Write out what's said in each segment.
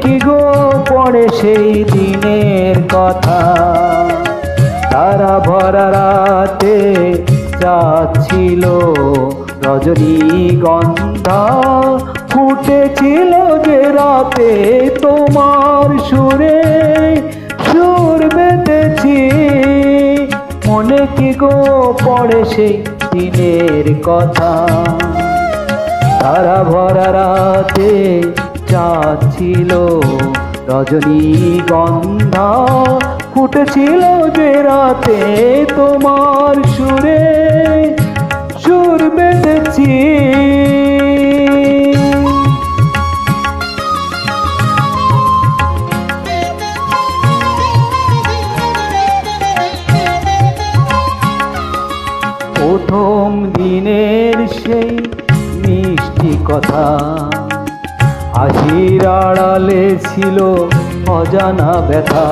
কি গো পড়ে সেই দিনের কথা, তারা ভরা রাতে যাচ্ছিল রজনীগন্ধা, ফুটেছিল যে রাতে তোমার সুরে সুর বেঁধেছি। মনে কি গো পড়ে সেই দিনের কথা, তারা ভরা রাতে যাচ্ছিল রজনীগন্ধা, ফুটেছিল যে রাতে তোমার সুরে সুর বেঁধেছি। প্রথম দিনের সেই মিষ্টি কথা, হাসির আড়ালে ছিল অজানা ব্যথা।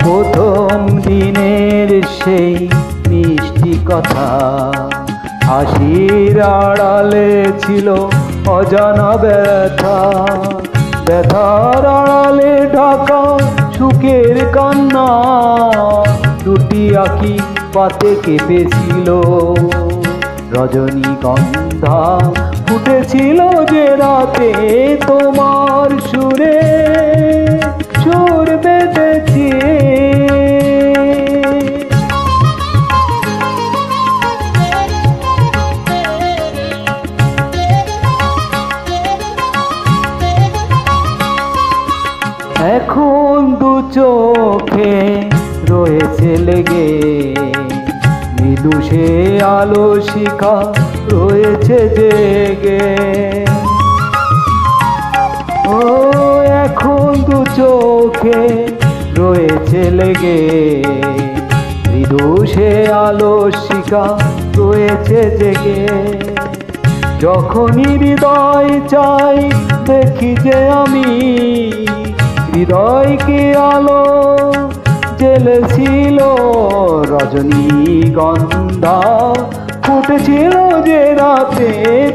প্রথম দিনের সেই মিষ্টি কথা, হাসির আড়ালে ছিল অজানা ব্যথা। ব্যথার আড়ালে ঢাকা সুখের কান্না, দুটি আঁখি পাতে কেঁপেছিল রজনীগন্ধা, ফুটেছিল যে রাতে তোমার সুরে সুর বেঁধেছি। এখন দু চোখে রয়েছে লেগে, মৃদু সে আলো শিখা রয়েছে জেগে। ও এখন দু চোখে রয়েছে লেগে, মৃদু সে আলো শিখা রয়েছে জেগে। যখনই হৃদয় চাই দেখি যে আমি, হৃদয়কে আলো জ্বেলেছিল রজনীগন্ধা, ফুটেছিল যে রাতে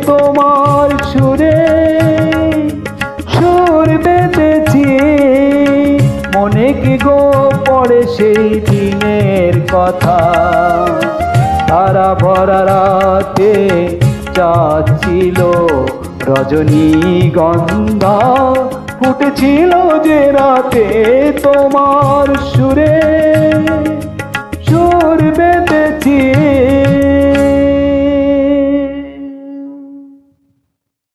তোমার সুরে সুর বেঁধেছি। মনে কি গো পড়ে সেই দিনের কথা, তারা ভরা রাতে যাচ্ছিল রজনীগন্ধা, ফুটেছিল যে রাতে তোমার